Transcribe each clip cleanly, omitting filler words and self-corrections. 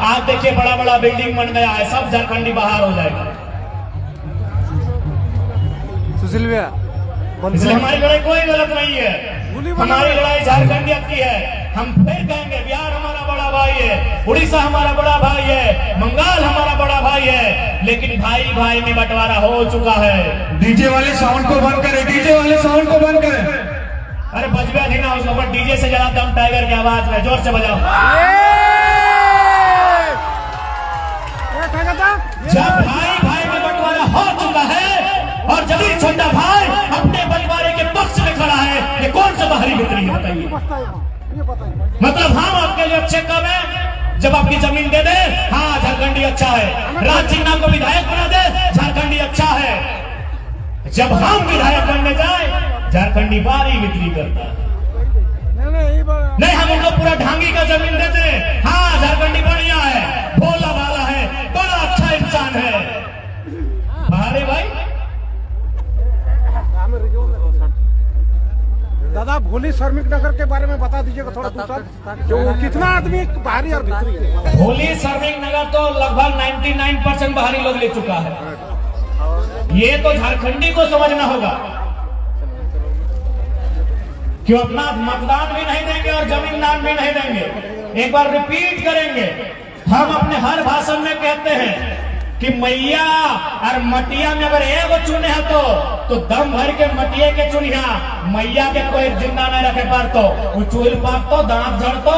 आज देखिए बड़ा बड़ा बिल्डिंग बन गया है, सब झारखंडी बाहर हो जाएगा। सुशील भैया, इसलिए हमारी लड़ाई कोई गलत नहीं है, हमारी लड़ाई झारखंडियत की है। हम फिर कहेंगे बिहार हमारा बड़ा भाई है, उड़ीसा हमारा बड़ा भाई है, बंगाल हमारा बड़ा भाई है, लेकिन भाई भाई में बंटवारा हो चुका है। डीजे वाले साउंड को बंद करें, डीजे वाले साउंड को बंद करें। अरे बजबे थी ना उसको, पर डीजे से ज्यादा दम टाइगर की आवाज में, जोर से बजाओ। जब भाई भाई में बंटवारा हो चुका है और जब छोटा भाई अपने बंटवारे के पक्ष में खड़ा है, ये कौन सा बाहरी मित्र है बताइए? मतलब हम आपके लिए अच्छे कब है जब आपकी जमीन दे दे, हाँ झारखंडी अच्छा है। राज सिन्हा को विधायक बना दे, झारखंडी अच्छा है। जब हम विधायक बनने जाए, झारखंडी बारी बिक्री करता है। नहीं, हम उनको पूरा ढांगी का जमीन देते हैं, हाँ झारखंडी बढ़िया है, भोला भाला है, बड़ा अच्छा इंसान है। अरे भाई दादा भोली श्रमिक नगर के बारे में बता दीजिएगा थोड़ा दूसरा, जो कितना आदमी बाहरी और भीतरी है? भोली श्रमिक नगर तो लगभग 99% बाहरी लोग ले चुका है। ये तो झारखंडी को समझना होगा कि अपना मतदान भी नहीं देंगे और जमीन दान भी नहीं देंगे। एक बार रिपीट करेंगे, हम अपने हर भाषण में कहते हैं कि मैया और मटिया में अगर एगो चुने है तो दम भर के मटिया के चुनिया, मैया के कोई जिंदा नहीं रखे पर तो वो चूल पाक तो दांत झड़ तो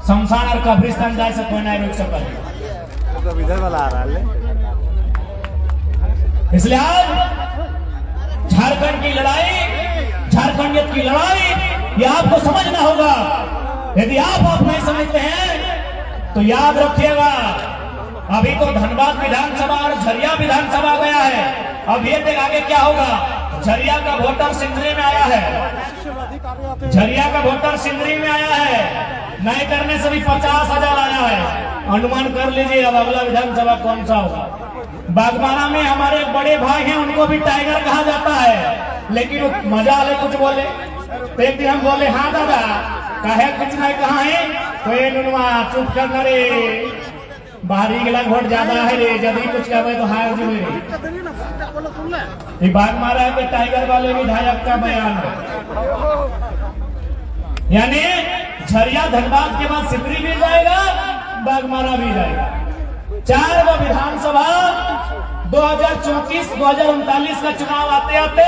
शमशान और कब्रिस्तान जाए से कोई नहीं रुक सका। इधर वाला आ रहा है। इसलिए आज झारखंड की लड़ाई, झारखंडियत की लड़ाई, ये आपको समझना होगा। यदि आप नहीं समझते हैं तो याद रखिएगा, अभी तो धनबाद विधानसभा और झरिया विधानसभा गया है, अब ये देख आगे क्या होगा। झरिया का वोटर सिंदरी में आया है, झरिया का वोटर सिंदरी में आया है, नहीं करने से भी 50,000 आया है। अनुमान कर लीजिए अब अगला विधानसभा कौन सा होगा। बागबाना में हमारे बड़े भाई हैं, उनको भी टाइगर कहा जाता है, लेकिन मजा आले कुछ बोले तो एक दिन हम बोले हाँ दादा कहे कुछ नहीं कहा है, तो ये नुनवा चुप कर रे, बाहरी गिला वोट ज्यादा है रे, जब ही कुछ कहे तो हार जी रे। बाग मारा है कि टाइगर वाले विधायक का बयान है, यानी झरिया धनबाद के बाद सिमरी भी जाएगा, बागमारा भी जाएगा। 4 विधानसभा 2034-2039 का चुनाव आते आते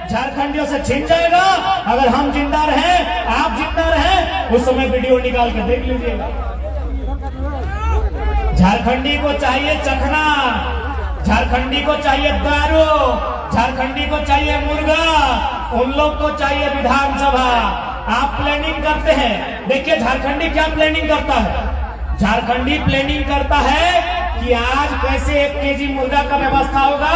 झारखंडियों से छिन जाएगा। अगर हम जिंदा रहे, आप जिंदा रहे, उस समय वीडियो निकाल के देख लीजिएगा। झारखंडी को चाहिए चखना, झारखंडी को चाहिए दारू, झारखंडी को चाहिए मुर्गा, उन लोग को चाहिए विधानसभा। आप प्लानिंग करते हैं, देखिए झारखंडी क्या प्लानिंग करता है। झारखंडी प्लानिंग करता है कि आज कैसे 1 केजी मुर्गा का व्यवस्था होगा,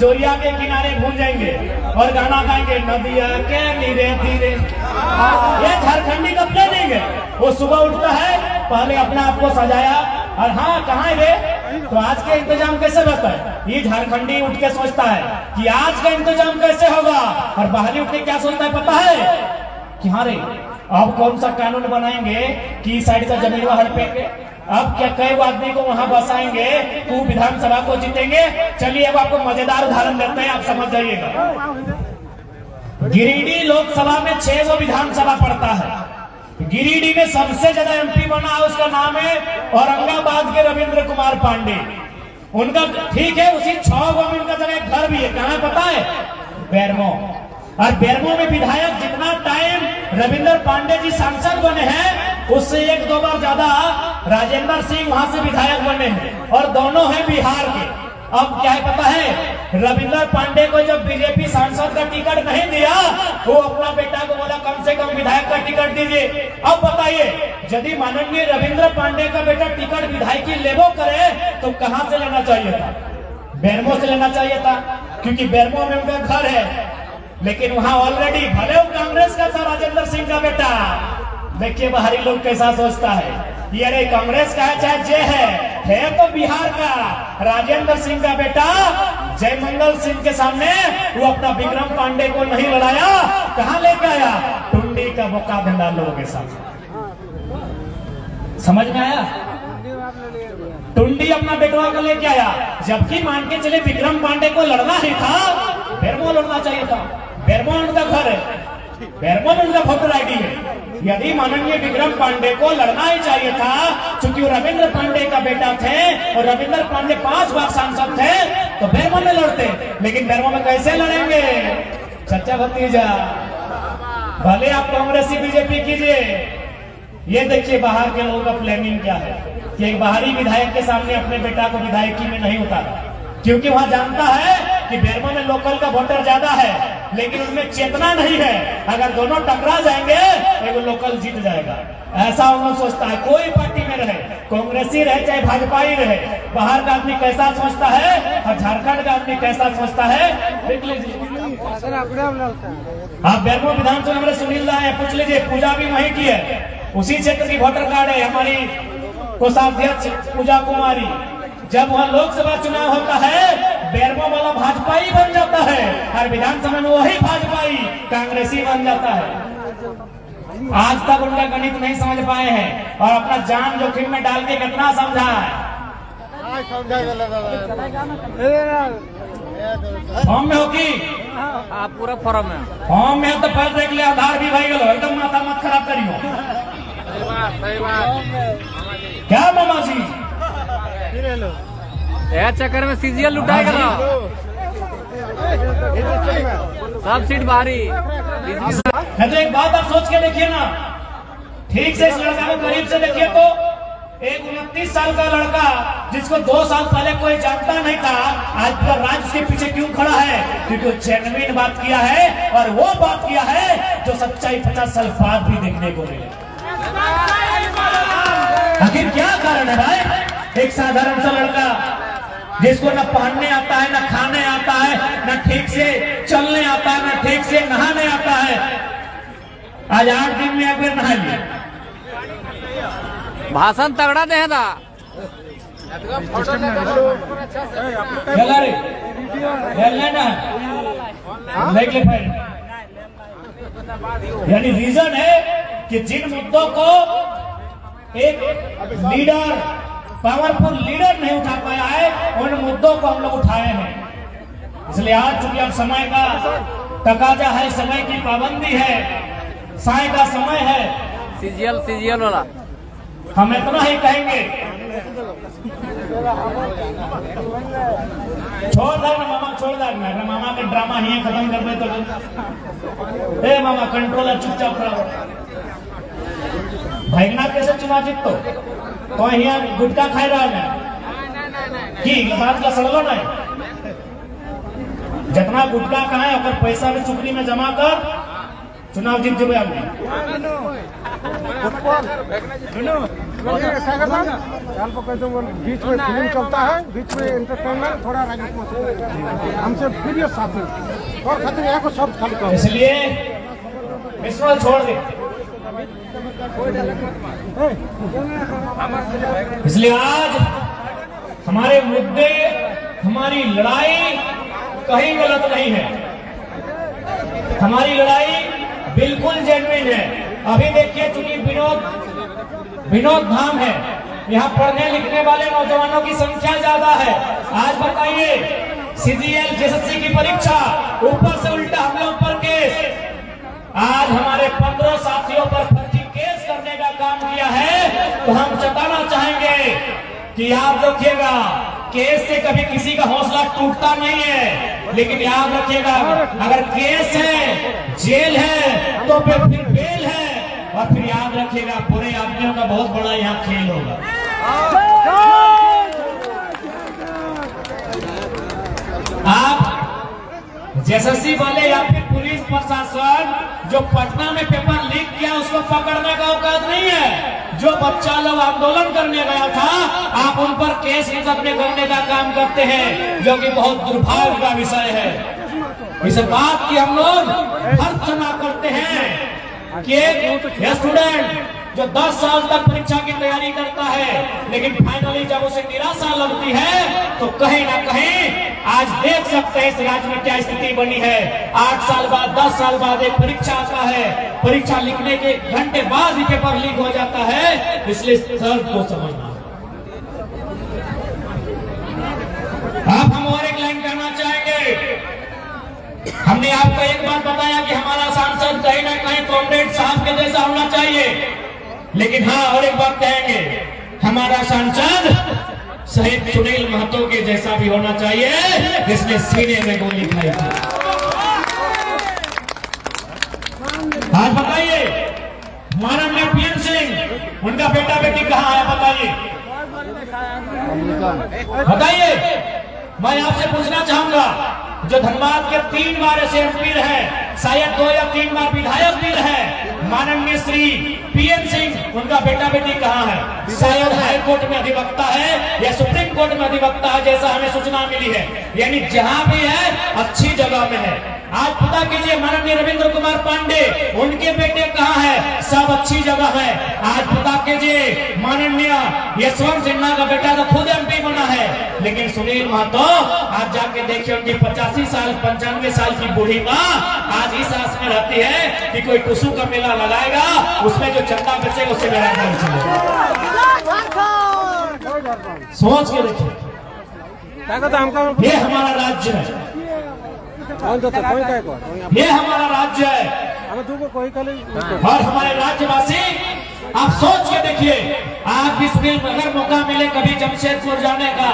जोरिया के किनारे भूंजेंगे और गाना गाएंगे नदिया के नीरे धीरे। ये झारखंडी का प्लानिंग है। वो सुबह उठता है, पहले अपने आप को सजाया और हाँ कहाँ रे, तो आज के इंतजाम कैसे रहता है। ये झारखंडी उठ के सोचता है कि आज का इंतजाम कैसे होगा, और बाहरी उठ के क्या सोचता है पता है कि हाँ रे अब कौन सा कानून बनाएंगे कि इस साइड का जमीन हड़पेंगे, अब क्या कई आदमी को वहां बसाएंगे तो विधानसभा को जीतेंगे। चलिए अब आपको मजेदार उदाहरण देते हैं, आप समझ जाइएगा। गिरिडीह लोकसभा में 6 विधानसभा पड़ता है। गिरिडीह में सबसे ज्यादा एमपी बना, उसका नाम है औरंगाबाद के रविंद्र कुमार पांडे। उनका ठीक है, उसी 6 में उनका जगह घर भी है, कहाँ पता है, बेरमो। और बेरमो में विधायक जितना टाइम रविंद्र पांडे जी सांसद बने हैं, उससे 1-2 बार ज्यादा राजेंद्र सिंह वहां से विधायक बने हैं, और दोनों हैं बिहार के। अब क्या है पता है, रविंद्र पांडे को जब बीजेपी सांसद का टिकट नहीं दिया, वो अपना बेटा को बोला कम से कम विधायक का टिकट दीजिए। अब बताइए, यदि माननीय रविंद्र पांडे का बेटा टिकट विधायकी लेवो करे तो कहां से लेना चाहिए था, बेरमो से लेना चाहिए था, क्योंकि बेरमो में उनका घर है। लेकिन वहां ऑलरेडी भले वो कांग्रेस का था राजेंद्र सिंह का बेटा। देखिए बाहरी लोग कैसा सोचता है, ये रे कांग्रेस का है चाहे जे है तो बिहार का। राजेंद्र सिंह का बेटा जयमंगल सिंह के सामने वो अपना विक्रम पांडे को नहीं लड़ाया, कहां लेके आया, टुंडी का बोका धंधा लोगों के सामने। समझ में आया? टुंडी अपना बेटवा को लेके आया, जबकि मान के चले विक्रम पांडे को लड़ना ही था, बेरमो लड़ना चाहिए था। बेरमो उनका घर है, बेरमो में उनका वोटर आईडी है। यदि माननीय विक्रम पांडे को लड़ना ही चाहिए था, क्योंकि वो रविंद्र पांडे का बेटा थे और रविंद्र पांडे 5 बार सांसद थे, तो बेरमो में लड़ते। लेकिन बेरमो में कैसे लड़ेंगे चचा भतीजा? भले आप कांग्रेसी बीजेपी कीजिए। ये देखिए बाहर के लोगों का प्लानिंग क्या है कि एक बाहरी विधायक के सामने अपने बेटा को विधायकी में नहीं उतारा, क्योंकि वहां जानता है कि बेरमो में लोकल का वोटर ज्यादा है, लेकिन उनमें चेतना नहीं है। अगर दोनों टकरा जाएंगे तो लोकल जीत जाएगा, ऐसा उन्होंने सोचता है। कोई पार्टी में रहे, कांग्रेसी रहे चाहे भाजपा ही रहे, बाहर का आदमी कैसा सोचता है और झारखंड का आदमी कैसा सोचता है देख लीजिए। आप बेरमो विधानसभा में सुनील राय पूछ लीजिए, पूजा भी वहीं की है, उसी क्षेत्र की वोटर कार्ड है हमारी कोषाध्यक्ष पूजा कुमारी। जब वहां लोकसभा चुनाव होता है, बेरमो वाला भाजपा ही बन जाता है और विधानसभा में वही भाजपाई कांग्रेसी बन जाता है। आज तक उनका गणित नहीं समझ पाए हैं और अपना जान जोखिम में डाल के कितना समझा है। फॉर्म में हो कि आप पूरा फॉर्म में फॉर्म में तो पैर देख ले, आधार भी भाई गलो, एकदम माथा मत खराब करियो। क्या मामा जी चक्कर में सीजीएल लुटाएगा ना, सब सीट बाहरी। है तो एक बात आप सोच के देखिए ना, ठीक से इस लड़का को करीब से देखिए तो एक 29 साल का लड़का जिसको 2 साल पहले कोई जानता नहीं था, आज पूरा राज्य के पीछे क्यों खड़ा है? क्योंकि वो जेन्युइन बात किया है और वो बात किया है जो सच्चाई 50 साल बाद भी देखने को मिले। आखिर क्या कारण है भाई? एक साधारण सा लड़का जिसको न पहनने आता है, न खाने आता है, न ठीक से चलने आता है, न ठीक से नहाने आता है, आज 8 दिन में एक बार नहा लिया। भाषण तगड़ा दे था। यानी रीजन है कि जिन मुद्दों को एक लीडर, पावरफुल लीडर नहीं उठा पाया है, उन मुद्दों को हम लोग उठाए हैं। इसलिए आज चूंकि अब समय का तकाजा है, समय की पाबंदी है, साय का समय है, सीजीएल वाला हम इतना ही कहेंगे, छोड़ दे ना मामा, छोड़ दे ना मामा के ड्रामा ही खत्म कर दे तो ए मामा कंट्रोलर चुपचाप रहो। भाईगनाथ कैसे चुनाव जीतो तो यहाँ गुटखा खाई रहा है कि बात का सड़लो नहीं, जितना गुटखा खाए अगर पैसा भी चुकनी में जमा कर चुनाव जीत जब बीच में फिल्म चलता है, बीच में एंटरटेनमेंट, थोड़ा हमसे प्रीवियस साथी और खाते यहाँ को सब खाली करो। इसलिए विश्वास छोड़ दे। इसलिए आज हमारे मुद्दे, हमारी लड़ाई कहीं गलत नहीं है, हमारी लड़ाई बिल्कुल जेन्युइन है। अभी देखिए चूंकि विनोद धाम है, यहाँ पढ़ने लिखने वाले नौजवानों की संख्या ज्यादा है। आज बताइए सीजीएल जेएसएससी की परीक्षा, ऊपर से उल्टा हम लोग पर केस। आज हमारे 15 साथियों पर फर्जी केस करने का काम किया है, तो हम जताना चाहेंगे कि याद रखिएगा केस से कभी किसी का हौसला टूटता नहीं है, लेकिन याद रखिएगा अगर केस है, जेल है, तो फिर बेल है, और फिर याद रखिएगा बुरे आदमियों का बहुत बड़ा यहाँ खेल होगा। आप जेएसएससी वाले या फिर पुलिस प्रशासन जो पटना में पेपर लीक किया उसको पकड़ने का औकात नहीं है। जो बच्चा लोग आंदोलन करने गया था, आप उन पर केस मुकदमे करने का काम करते हैं, जो कि बहुत दुर्भाग्य का विषय है। इस बात की हम लोग हर क्षमा करते हैं कि एक स्टूडेंट जो 10 साल तक परीक्षा की तैयारी करता है, लेकिन फाइनली जब उसे निराशा लगती है तो कहीं ना कहीं आज देख सकते हैं इस राज्य में क्या स्थिति बनी है। 8 साल बाद, 10 साल बाद एक परीक्षा आता है, परीक्षा लिखने के घंटे बाद ही पेपर लीक हो जाता है। इसलिए सर को समझना हमने आपको एक बात बताया कि हमारा सांसद कहीं ना कहीं कॉमरेड साहब के जैसा होना चाहिए, लेकिन हाँ और एक बात कहेंगे, हमारा सांसद शहीद सुनील महतो के जैसा भी होना चाहिए जिसने सीने में गोली खाई थी। आज बताइए माननीय पीएन सिंह, उनका बेटा बेटी कहाँ है बताइए, बताइए। मैं आपसे पूछना चाहूंगा, जो धनबाद के 3 बार ऐसे एमपी रहे, शायद 2 या 3 बार विधायक भी रहे, माननीय श्री पीएन सिंह, उनका बेटा बेटी कहाँ है? शायद हाई कोर्ट में अधिवक्ता है या सुप्रीम कोर्ट में अधिवक्ता है, जैसा हमें सूचना मिली है। यानी जहां भी है अच्छी जगह में है। आज पता कीजिए माननीय रविंद्र कुमार पांडे, उनके बेटे कहाँ है? सब अच्छी जगह है। आज पता कीजिए माननीय यशवंत सिन्हा का बेटा तो खुद एमपी बना है, लेकिन सुनील महतो आज जाके देखिए उनकी 85 साल 95 साल की बूढ़ी माँ आज इस आस में रहती है कि कोई टुसू का मेला लगाएगा, उसमें जो चंदा बचेगा उससे मेरा घर चलेगा। सोच के देखिए, ये हमारा राज्य है, ये हमारा राज्य है। और हमारे राज्यवासी आप सोच के देखिए, आप इस फिल्म अगर मौका मिले कभी जमशेदपुर जाने का,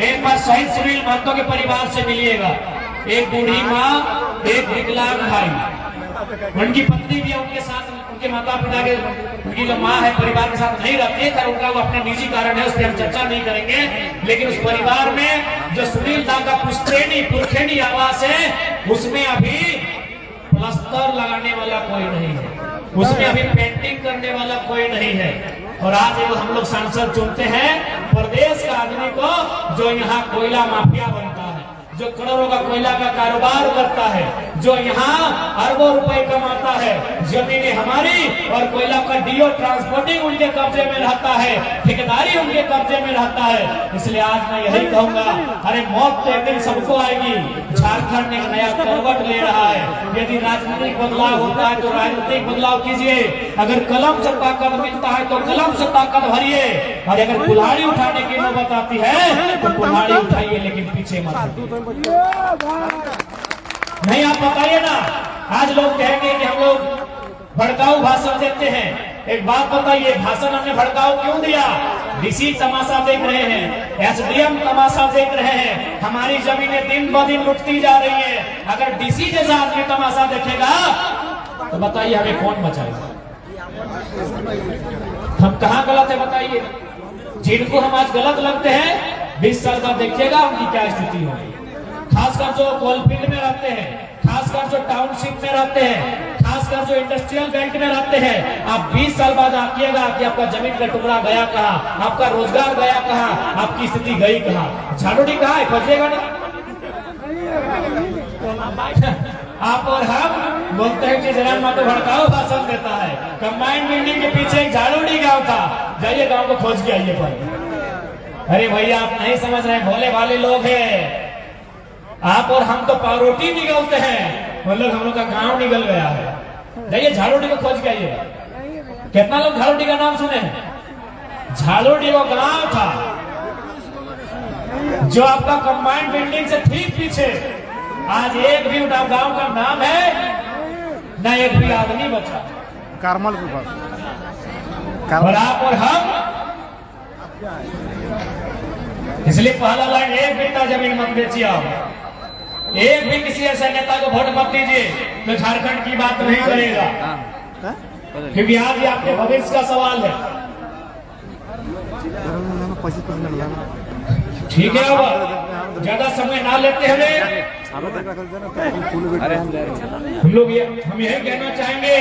एक बार शहीद सुनील महतो के परिवार से मिलिएगा। एक बूढ़ी माँ, एक विकलांग भाई, उनकी पत्नी भी है उनके साथ, उनके माता पिता के, उनकी जो माँ है परिवार के साथ नहीं रहती है, उनका वो अपने निजी कारण है, उस पर हम चर्चा नहीं करेंगे। लेकिन उस परिवार में जो सुनील दा का पुश्तैनी पुरखैनी आवास है, उसमें अभी प्लास्टर लगाने वाला कोई नहीं है, उसमें अभी पेंटिंग करने वाला कोई नहीं है। और आज वो हम लोग सांसद चुनते हैं प्रदेश का आदमी को, जो यहाँ कोयला माफिया बनता है, जो करोड़ों का कोयला का कारोबार करता है, जो यहाँ अरबों रुपए कमाता है। जमीनें हमारी और कोयला का डीओ ट्रांसपोर्टिंग उनके कब्जे में रहता है, ठेकेदारी उनके कब्जे में रहता है। इसलिए आज मैं यही कहूंगा, अरे मौत तो एक दिन सबको आएगी। झारखंड एक नया करवट ले रहा है। यदि राजनीतिक बदलाव होता है तो राजनीतिक बदलाव कीजिए, अगर कलम से ताकत मिलता है तो कलम से ताकत भरिए, और अगर कुल्हाड़ी उठाने की नौबत आती है तो कुल्हाड़ी उठाइए, लेकिन पीछे मत। नहीं आप बताइए ना, आज लोग कहेंगे कि हम लोग भड़काऊ भाषण देते हैं। एक बात बताइए, भाषण हमने भड़काऊ क्यों दिया? डीसी तमाशा देख रहे हैं, एसडीएम तमाशा देख रहे हैं, हमारी जमीनें दिन ब दिन लुटती जा रही है। अगर डीसी जैसा आदमी तमाशा देखेगा तो बताइए हमें कौन बचाएगा? हम कहाँ गलत है बताइए? जिनको हम आज गलत लगते हैं, 20 साल बाद देखिएगा उनकी क्या स्थिति होगी। खासकर जो कोलफील्ड में रहते हैं, खासकर जो टाउनशिप में रहते हैं, खासकर जो इंडस्ट्रियल बेल्ट में रहते हैं, आप 20 साल बाद आइएगा कि आपका जमीन का टुकड़ा गया कहाँ, आपका रोजगार गया कहाँ, आपकी स्थिति गई कहाँ? झाड़ूडी कहाँ है? खोजिएगा ना। आप और हम बोलते हैं कि जनाब मातो भड़काओ भाषण देता है। कंबाइंड बिल्डिंग के पीछे एक झाड़ूडी गांव था, जाइए गांव को खोज के आइए पर। अरे भैया आप नहीं समझ रहे, भोले भाले लोग हैं आप, और हम तो पावरोटी निगलते हैं, मतलब हम लोग का गांव निकल गया है। जाइए झाड़ूडी को खोज के आइए। कितना लोग झाड़ूडी का नाम सुने हैं? झाड़ूडी वो गांव था जो आपका कंबाइंड बिल्डिंग से ठीक पीछे। आज एक भी गांव का नाम है न एक भी आदमी बचा। कारमल के पास और आप और हम, इसलिए पहला लाइन, एक बिट्टा जमीन मत बेचिए आप। एक भी किसी ऐसे नेता को वोट मत दीजिए तो झारखंड की बात नहीं करेगा, क्योंकि आज ये आपके भविष्य का सवाल है। ठीक है, अब ज्यादा समय ना लेते हमें, हम लोग हम यही कहना चाहेंगे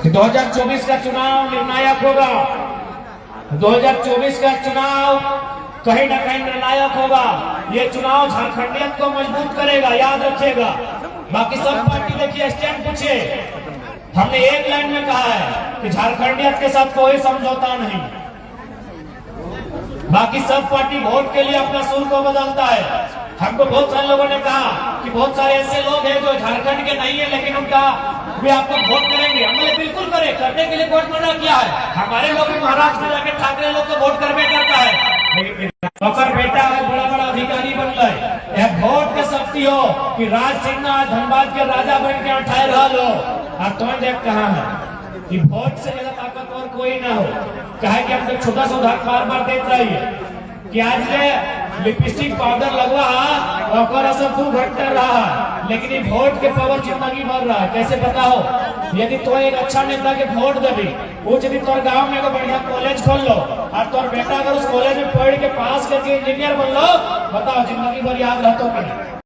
कि 2024 का चुनाव निर्णायक होगा। 2024 का चुनाव कहीं ना कहीं निर्णायक होगा। ये चुनाव झारखंडियत को मजबूत करेगा, याद रखिएगा। बाकी सब पार्टी देखिए, स्टैंड पूछिए, हमने एक लाइन में कहा है कि झारखंडियत के साथ कोई समझौता नहीं। बाकी सब पार्टी वोट के लिए अपना सुर को बदलता है। हमको बहुत सारे लोगों ने कहा कि बहुत सारे ऐसे लोग हैं जो झारखंड के नहीं है, लेकिन उनका वे आपको वोट करेंगे। हमने बिल्कुल करे, करने के लिए वोट मना किया है। हमारे लोग महाराष्ट्र में जाके ठाकरे लोग को वोट करने करता है, लेकिन बेटा है, बड़ा बड़ा अधिकारी बन गए। वोट के सकती हो कि राज सिंह ना धनबाद के राजा बन के अठाए रहा लो और तुम्हें देख कहा है कि वोट से ज्यादा ताकतवर कोई ना हो। कहे कि हम तो छोटा सा उदाहरण बार बार देते रहिए कि आज ले लिपस्टिक पाउडर लगवा और असर 2 घंटा रहा, लेकिन ये वोट के पावर जिंदगी भर रहा है। कैसे पता हो? यदि तो एक अच्छा नेता के वोट देवी, वो यदि तोर गांव में एगो बढ़िया कॉलेज खोल लो और तोर बेटा अगर उस कॉलेज में पढ़ के पास करके इंजीनियर बन लो, बताओ जिंदगी भर याद रहतो कि नहीं?